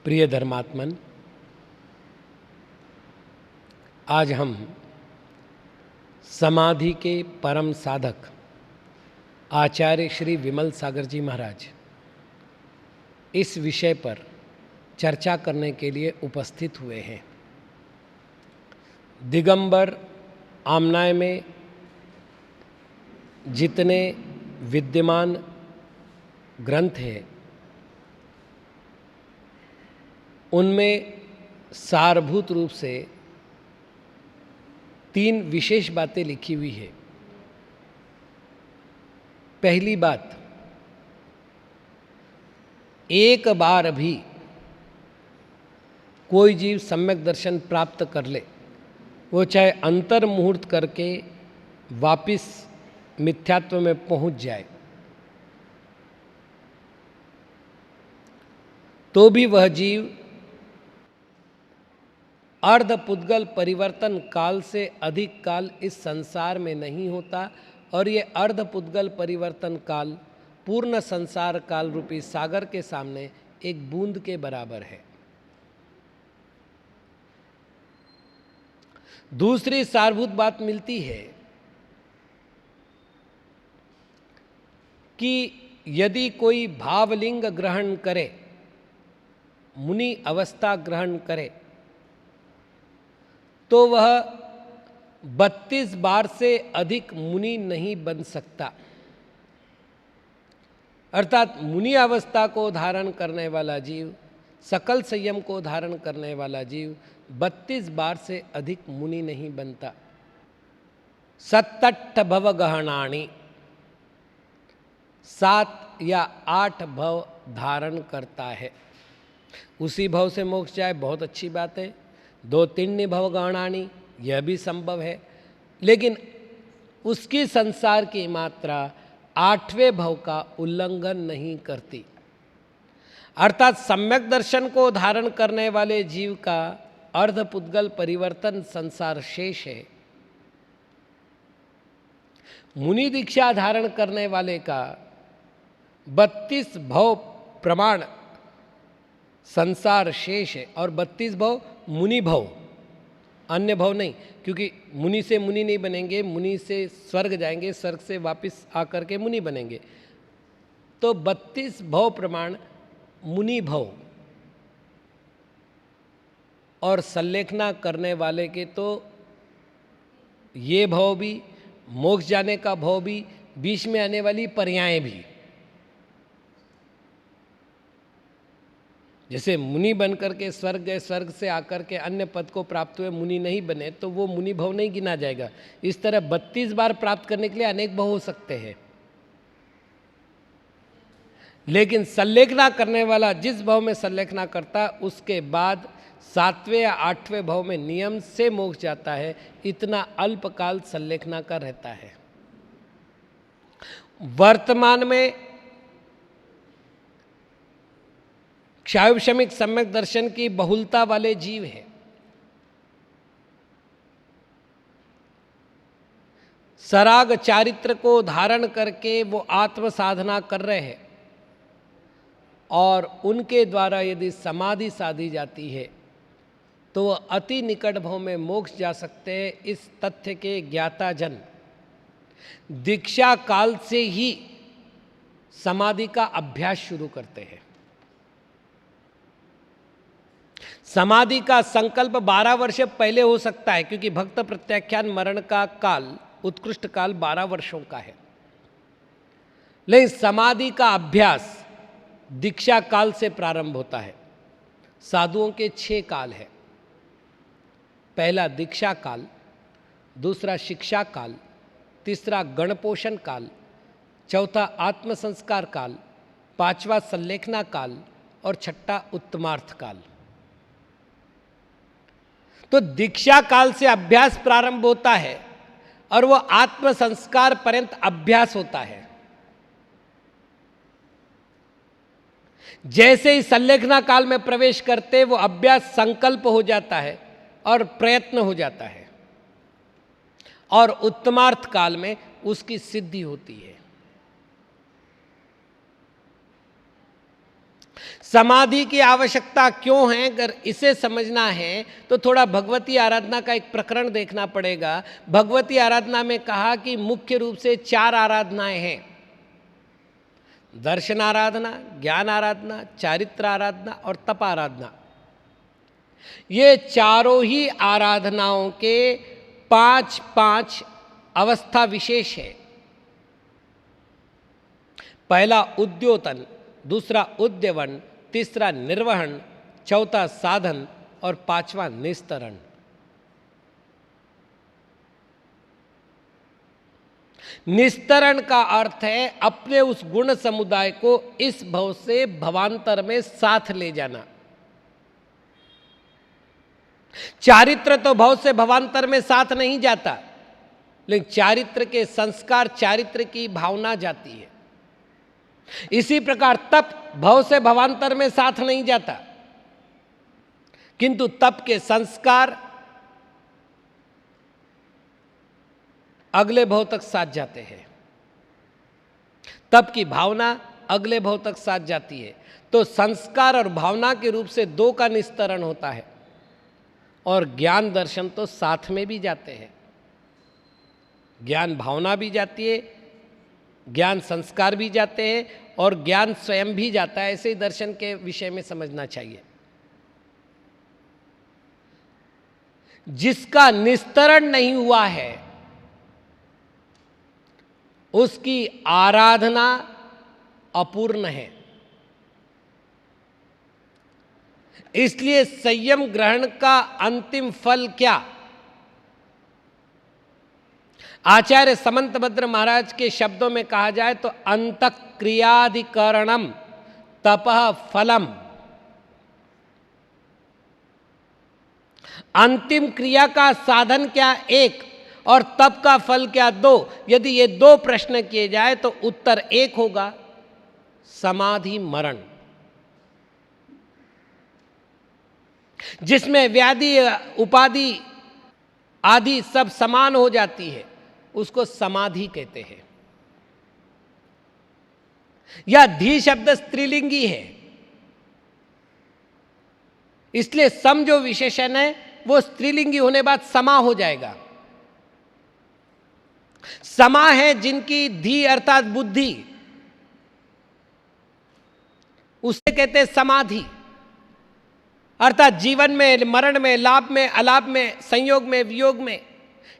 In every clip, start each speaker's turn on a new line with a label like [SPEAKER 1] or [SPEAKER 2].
[SPEAKER 1] प्रिय धर्मात्मन, आज हम समाधि के परम साधक आचार्य श्री विमल सागर जी महाराज इस विषय पर चर्चा करने के लिए उपस्थित हुए हैं। दिगंबर आमनाय में जितने विद्यमान ग्रंथ हैं उनमें सारभूत रूप से 3 विशेष बातें लिखी हुई है। पहली बात, एक बार भी कोई जीव सम्यक दर्शन प्राप्त कर ले, वो चाहे अंतर मुहूर्त करके वापिस मिथ्यात्व में पहुंच जाए तो भी वह जीव अर्धपुद्गल परिवर्तन काल से अधिक काल इस संसार में नहीं होता और ये अर्धपुद्गल परिवर्तन काल पूर्ण संसार काल रूपी सागर के सामने एक बूंद के बराबर है। दूसरी सारभूत बात मिलती है कि यदि कोई भावलिंग ग्रहण करे, मुनि अवस्था ग्रहण करे, तो वह 32 बार से अधिक मुनि नहीं बन सकता। अर्थात मुनि अवस्था को धारण करने वाला जीव, सकल संयम को धारण करने वाला जीव 32 बार से अधिक मुनि नहीं बनता। 7 भव गहनानि, 7 या 8 भव धारण करता है। उसी भव से मोक्ष जाए, बहुत अच्छी बात है। 2-3 भव गहनानि, यह भी संभव है, लेकिन उसकी संसार की मात्रा 8वें भव का उल्लंघन नहीं करती। अर्थात सम्यक दर्शन को धारण करने वाले जीव का अर्धपुद्गल परिवर्तन संसार शेष है। मुनि दीक्षा धारण करने वाले का 32 भव प्रमाण संसार शेष है और 32 भव मुनि भव, अन्य भव नहीं, क्योंकि मुनि से मुनि नहीं बनेंगे, मुनि से स्वर्ग जाएंगे, स्वर्ग से वापस आकर के मुनि बनेंगे। तो 32 भव प्रमाण मुनि भव और संलेखना करने वाले के तो ये भव भी, मोक्ष जाने का भव भी, बीच में आने वाली पर्यायें भी। जैसे मुनि बन करके स्वर्ग गए, स्वर्ग से आकर के अन्य पद को प्राप्त हुए, मुनि नहीं बने, तो वो मुनि भव नहीं गिना जाएगा। इस तरह 32 बार प्राप्त करने के लिए अनेक भव हो सकते हैं, लेकिन संलेखना करने वाला जिस भव में संलेखना करता उसके बाद 7वें या 8वें भव में नियम से मोक्ष जाता है। इतना अल्पकाल संलेखना का रहता है। वर्तमान में क्षायुषमिक सम्यक दर्शन की बहुलता वाले जीव हैं। सराग चारित्र को धारण करके वो आत्म साधना कर रहे हैं और उनके द्वारा यदि समाधि साधी जाती है तो वह अति निकट भव में मोक्ष जा सकते हैं। इस तथ्य के ज्ञाता जन दीक्षा काल से ही समाधि का अभ्यास शुरू करते हैं। समाधि का संकल्प 12 वर्ष पहले हो सकता है, क्योंकि भक्त प्रत्याख्यान मरण का काल, उत्कृष्ट काल 12 वर्षों का है। लेकिन समाधि का अभ्यास दीक्षा काल से प्रारंभ होता है। साधुओं के 6 काल है। पहला दीक्षा काल, दूसरा शिक्षा काल, तीसरा गणपोषण काल, चौथा आत्मसंस्कार काल, 5वां संलेखना काल और 6ठा उत्तमार्थ काल। तो दीक्षा काल से अभ्यास प्रारंभ होता है और वो आत्म संस्कार पर्यंत अभ्यास होता है। जैसे ही संलेखना काल में प्रवेश करते वो अभ्यास संकल्प हो जाता है और प्रयत्न हो जाता है, और उत्तमार्थ काल में उसकी सिद्धि होती है। समाधि की आवश्यकता क्यों है, अगर इसे समझना है तो थोड़ा भगवती आराधना का एक प्रकरण देखना पड़ेगा। भगवती आराधना में कहा कि मुख्य रूप से 4 आराधनाएं हैं: दर्शन आराधना, ज्ञान आराधना, चारित्र आराधना और तप आराधना। ये चारों ही आराधनाओं के 5-5 अवस्था विशेष है। पहला उद्योतन, दूसरा उद्यवन, तीसरा निर्वहन, चौथा साधन और 5वां निस्तरण। निस्तरण का अर्थ है अपने उस गुण समुदाय को इस भव से भवांतर में साथ ले जाना। चारित्र तो भव से भवांतर में साथ नहीं जाता, लेकिन चारित्र के संस्कार, चारित्र की भावना जाती है। इसी प्रकार तप भव से भवांतर में साथ नहीं जाता, किंतु तप के संस्कार अगले भव तक साथ जाते हैं। तप की भावना अगले भव तक साथ जाती है। तो संस्कार और भावना के रूप से 2 का निस्तरण होता है, और ज्ञान दर्शन तो साथ में भी जाते हैं। ज्ञान भावना भी जाती है, ज्ञान संस्कार भी जाते हैं, और ज्ञान स्वयं भी जाता है। ऐसे ही दर्शन के विषय में समझना चाहिए। जिसका निस्तरण नहीं हुआ है उसकी आराधना अपूर्ण है। इसलिए संयम ग्रहण का अंतिम फल क्या? आचार्य समंतभद्र महाराज के शब्दों में कहा जाए तो अंतःक्रियाधिकरणम तपः फलम। अंतिम क्रिया का साधन क्या? 1, और तप का फल क्या? 2। यदि ये 2 प्रश्न किए जाए तो उत्तर 1 होगा, समाधि मरण। जिसमें व्याधि उपाधि आदि सब समान हो जाती है, उसको समाधि कहते हैं। या धी शब्द स्त्रीलिंगी है, इसलिए सम जो विशेषण है वो स्त्रीलिंगी होने बाद समा हो जाएगा। समा है जिनकी धी अर्थात बुद्धि, उसे कहते हैं समाधि। अर्थात जीवन में, मरण में, लाभ में, अलाभ में, संयोग में, वियोग में,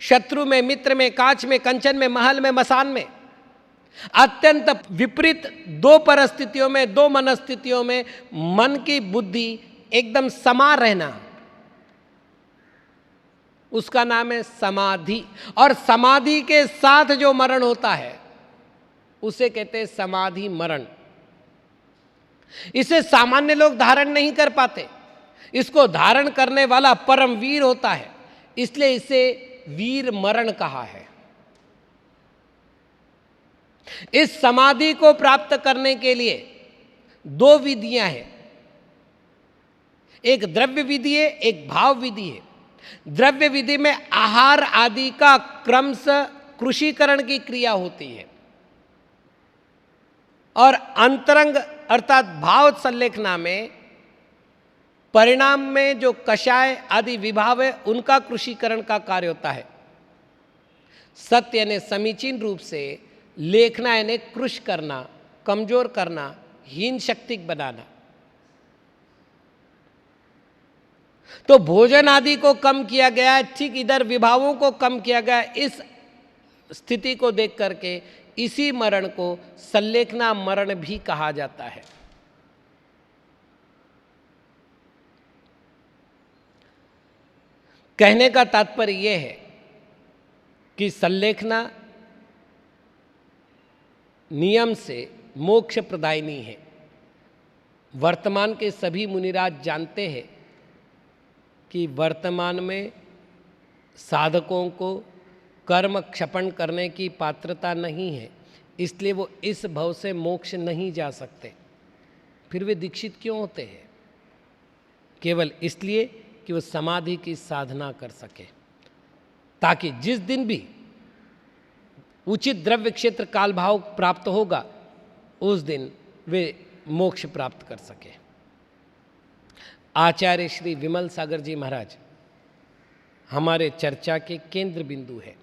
[SPEAKER 1] शत्रु में, मित्र में, कांच में, कंचन में, महल में, मसान में, अत्यंत विपरीत 2 परिस्थितियों में, 2 मनस्थितियों में मन की बुद्धि एकदम समा रहना, उसका नाम है समाधि। और समाधि के साथ जो मरण होता है उसे कहते हैं समाधि मरण। इसे सामान्य लोग धारण नहीं कर पाते, इसको धारण करने वाला परम वीर होता है, इसलिए इसे वीर मरण कहा है। इस समाधि को प्राप्त करने के लिए 2 विधियां हैं। एक द्रव्य विधि है, एक भाव विधि है। द्रव्य विधि में आहार आदि का क्रमशः कृषिकरण की क्रिया होती है, और अंतरंग अर्थात भाव संलेखना में परिणाम में जो कषाय आदि विभाव है उनका कृषिकरण का कार्य होता है। सत्य यानी समीचीन रूप से लेखना यानी कृष करना, कमजोर करना, हीन शक्तिक बनाना। तो भोजन आदि को कम किया गया है, ठीक इधर विभावों को कम किया गया है। इस स्थिति को देख करके इसी मरण को संलेखना मरण भी कहा जाता है। कहने का तात्पर्य यह है कि संलेखना नियम से मोक्ष प्रदायिनी है। वर्तमान के सभी मुनिराज जानते हैं कि वर्तमान में साधकों को कर्म क्षपण करने की पात्रता नहीं है, इसलिए वो इस भव से मोक्ष नहीं जा सकते। फिर वे दीक्षित क्यों होते हैं? केवल इसलिए कि वो समाधि की साधना कर सके, ताकि जिस दिन भी उचित द्रव्य क्षेत्र काल भाव प्राप्त होगा उस दिन वे मोक्ष प्राप्त कर सके। आचार्य श्री विमल सागर जी महाराज हमारे चर्चा के केंद्र बिंदु है।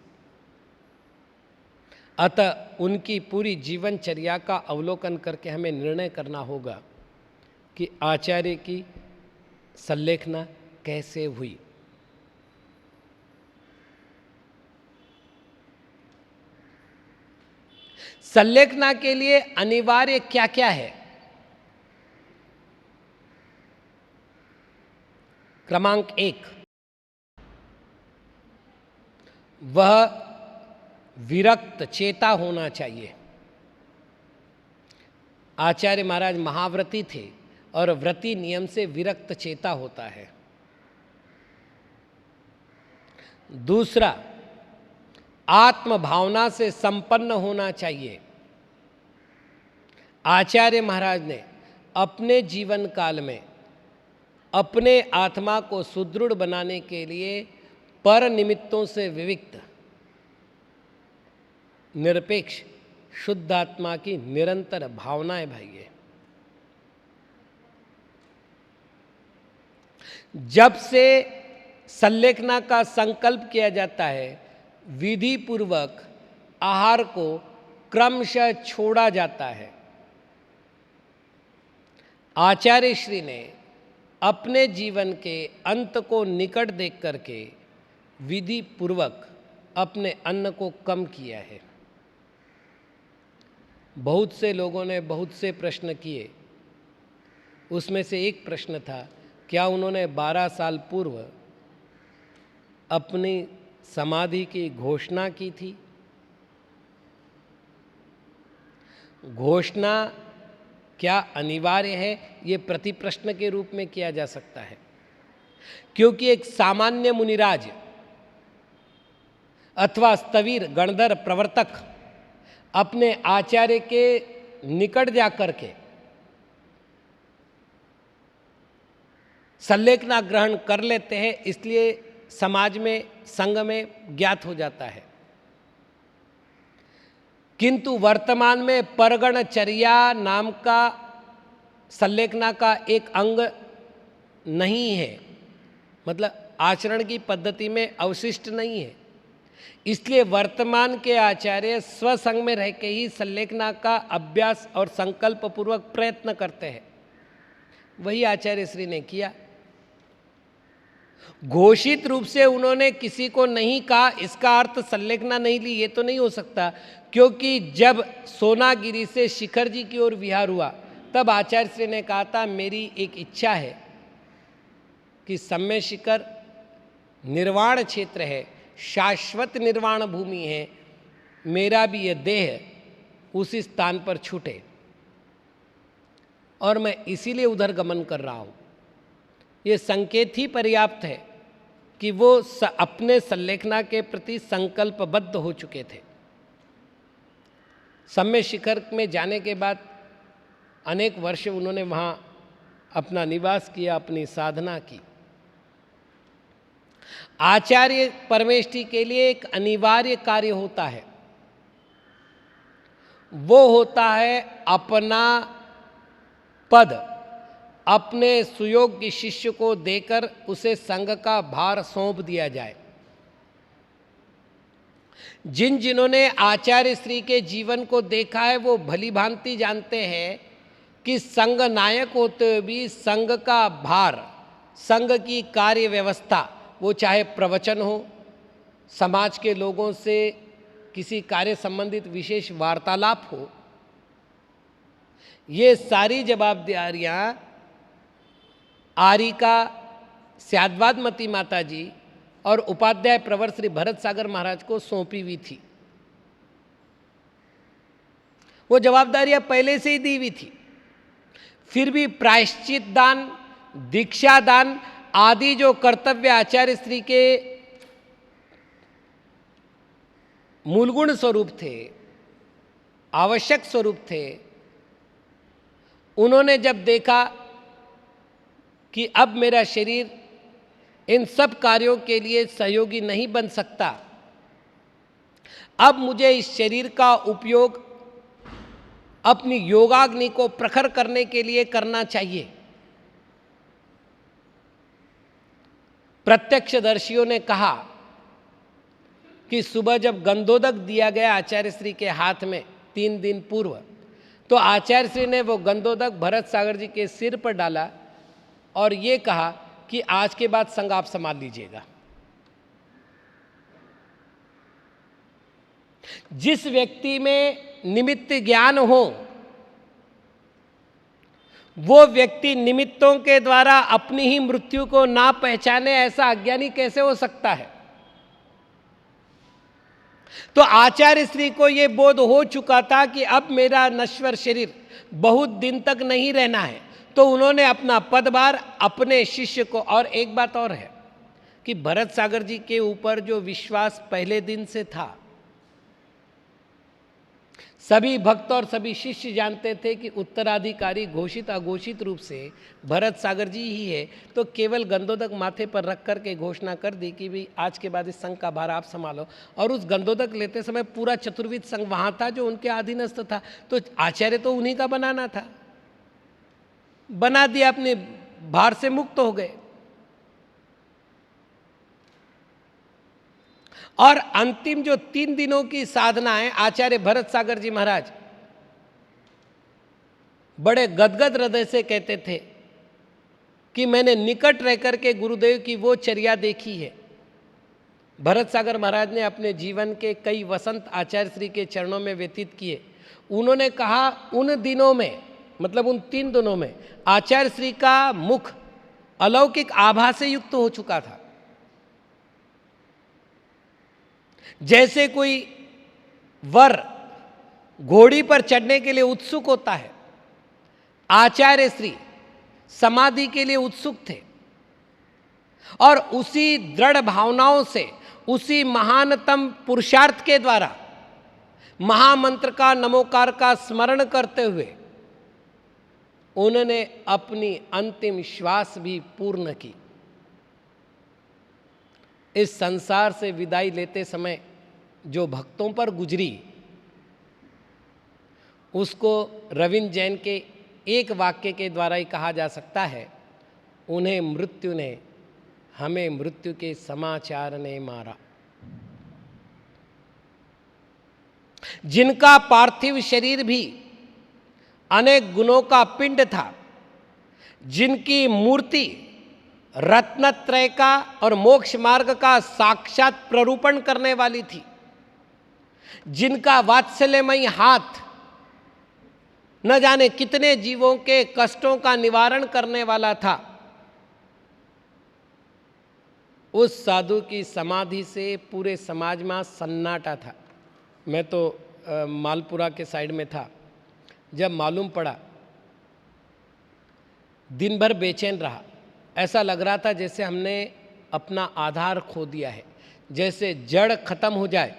[SPEAKER 1] अतः उनकी पूरी जीवनचर्या का अवलोकन करके हमें निर्णय करना होगा कि आचार्य की संलेखना कैसे हुई। संलेखना के लिए अनिवार्य क्या क्या है? क्रमांक 1, वह विरक्त चेता होना चाहिए। आचार्य महाराज महाव्रती थे और व्रती नियम से विरक्त चेता होता है। दूसरा, आत्म भावना से संपन्न होना चाहिए। आचार्य महाराज ने अपने जीवन काल में अपने आत्मा को सुदृढ़ बनाने के लिए पर निमित्तों से विविक्त निरपेक्ष शुद्ध आत्मा की निरंतर भावनाएं भाई है। जब से संलेखना का संकल्प किया जाता है, विधि पूर्वक आहार को क्रमशः छोड़ा जाता है। आचार्य श्री ने अपने जीवन के अंत को निकट देख करके विधि पूर्वक अपने अन्न को कम किया है। बहुत से लोगों ने बहुत से प्रश्न किए, उसमें से एक प्रश्न था, क्या उन्होंने 12 साल पूर्व अपनी समाधि की घोषणा की थी? घोषणा क्या अनिवार्य है? ये प्रति प्रश्न के रूप में किया जा सकता है, क्योंकि एक सामान्य मुनिराज अथवा स्थवीर गणधर प्रवर्तक अपने आचार्य के निकट जाकर के संलेखना ग्रहण कर लेते हैं, इसलिए समाज में संघ में ज्ञात हो जाता है। किंतु वर्तमान में परगणचर्या नाम का संलेखना का एक अंग नहीं है, मतलब आचरण की पद्धति में अवशिष्ट नहीं है। इसलिए वर्तमान के आचार्य स्वसंग में रह के ही संलेखना का अभ्यास और संकल्प पूर्वक प्रयत्न करते हैं। वही आचार्य श्री ने किया। घोषित रूप से उन्होंने किसी को नहीं कहा इसका अर्थ संलेखना नहीं ली, ये तो नहीं हो सकता, क्योंकि जब सोनागिरी से शिखर जी की ओर विहार हुआ तब आचार्य श्री ने कहा था, मेरी एक इच्छा है कि सम्य शिखर निर्वाण क्षेत्र है, शाश्वत निर्वाण भूमि है, मेरा भी यह देह उसी स्थान पर छूटे और मैं इसीलिए उधर गमन कर रहा हूँ। ये संकेत ही पर्याप्त है कि वो अपने संलेखना के प्रति संकल्पबद्ध हो चुके थे। सम्य शिखर में जाने के बाद अनेक वर्ष उन्होंने वहाँ अपना निवास किया, अपनी साधना की। आचार्य परमेष्ठी के लिए एक अनिवार्य कार्य होता है, वो होता है अपना पद अपने सुयोग्य शिष्य को देकर उसे संघ का भार सौंप दिया जाए। जिन्होंने आचार्य श्री के जीवन को देखा है वो भली भांति जानते हैं कि संघ नायक होते हुए भी संघ का भार, संघ की कार्य व्यवस्था, वो चाहे प्रवचन हो, समाज के लोगों से किसी कार्य संबंधित विशेष वार्तालाप हो, ये सारी जवाबदारियां आरिका स्याद्वादमती माता जी और उपाध्याय प्रवर श्री भरत सागर महाराज को सौंपी हुई थी। वो जवाबदारियां पहले से ही दी हुई थी, फिर भी प्रायश्चित दान, दीक्षा दान आदि जो कर्तव्य आचार्य श्री के मूलगुण स्वरूप थे, आवश्यक स्वरूप थे, उन्होंने जब देखा कि अब मेरा शरीर इन सब कार्यों के लिए सहयोगी नहीं बन सकता, अब मुझे इस शरीर का उपयोग अपनी योगाग्नि को प्रखर करने के लिए करना चाहिए, प्रत्यक्षदर्शियों ने कहा कि सुबह जब गंधोदक दिया गया आचार्य श्री के हाथ में 3 दिन पूर्व, तो आचार्य श्री ने वो गंधोदक भरत सागर जी के सिर पर डाला और ये कहा कि आज के बाद संग आप संभाल लीजिएगा। जिस व्यक्ति में निमित्त ज्ञान हो, वो व्यक्ति निमित्तों के द्वारा अपनी ही मृत्यु को ना पहचाने, ऐसा अज्ञानी कैसे हो सकता है? तो आचार्य श्री को यह बोध हो चुका था कि अब मेरा नश्वर शरीर बहुत दिन तक नहीं रहना है, तो उन्होंने अपना पदभार अपने शिष्य को, और एक बात और है कि भरत सागर जी के ऊपर जो विश्वास पहले दिन से था, सभी भक्त और सभी शिष्य जानते थे कि उत्तराधिकारी घोषित अघोषित रूप से भरत सागर जी ही है, तो केवल गंधोदक माथे पर रख कर के घोषणा कर दी कि भाई आज के बाद इस संघ का भार आप संभालो। और उस गंधोदक लेते समय पूरा चतुर्विद संघ वहाँ था जो उनके अधीनस्थ था, तो आचार्य तो उन्हीं का बनाना था, बना दिया, अपने भार से मुक्त हो गए। और अंतिम जो 3 दिनों की साधना है, आचार्य भरत सागर जी महाराज बड़े गदगद हृदय से कहते थे कि मैंने निकट रह कर के गुरुदेव की वो चर्या देखी है। भरत सागर महाराज ने अपने जीवन के कई वसंत आचार्य श्री के चरणों में व्यतीत किए। उन्होंने कहा उन दिनों में, मतलब उन 3 दिनों में, आचार्य श्री का मुख अलौकिक आभा से युक्त हो चुका था। जैसे कोई वर घोड़ी पर चढ़ने के लिए उत्सुक होता है, आचार्य श्री समाधि के लिए उत्सुक थे और उसी दृढ़ भावनाओं से, उसी महानतम पुरुषार्थ के द्वारा महामंत्र का, नमोकार का स्मरण करते हुए उन्होंने अपनी अंतिम श्वास भी पूर्ण की। इस संसार से विदाई लेते समय जो भक्तों पर गुजरी, उसको रविंद्र जैन के एक वाक्य के द्वारा ही कहा जा सकता है, उन्हें मृत्यु ने, हमें मृत्यु के समाचार ने मारा। जिनका पार्थिव शरीर भी अनेक गुणों का पिंड था, जिनकी मूर्ति रत्नत्रय का और मोक्ष मार्ग का साक्षात प्ररूपण करने वाली थी, जिनका वात्सल्यमयी हाथ न जाने कितने जीवों के कष्टों का निवारण करने वाला था, उस साधु की समाधि से पूरे समाज में सन्नाटा था। मैं तो मालपुरा के साइड में था, जब मालूम पड़ा दिन भर बेचैन रहा। ऐसा लग रहा था जैसे हमने अपना आधार खो दिया है। जैसे जड़ खत्म हो जाए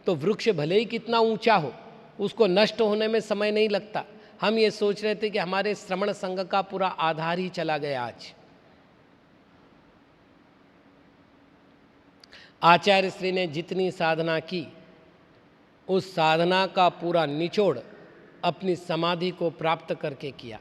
[SPEAKER 1] तो वृक्ष भले ही कितना ऊंचा हो, उसको नष्ट होने में समय नहीं लगता। हम ये सोच रहे थे कि हमारे श्रवण संघ का पूरा आधार ही चला गया। आज आचार्य श्री ने जितनी साधना की, उस साधना का पूरा निचोड़ अपनी समाधि को प्राप्त करके किया।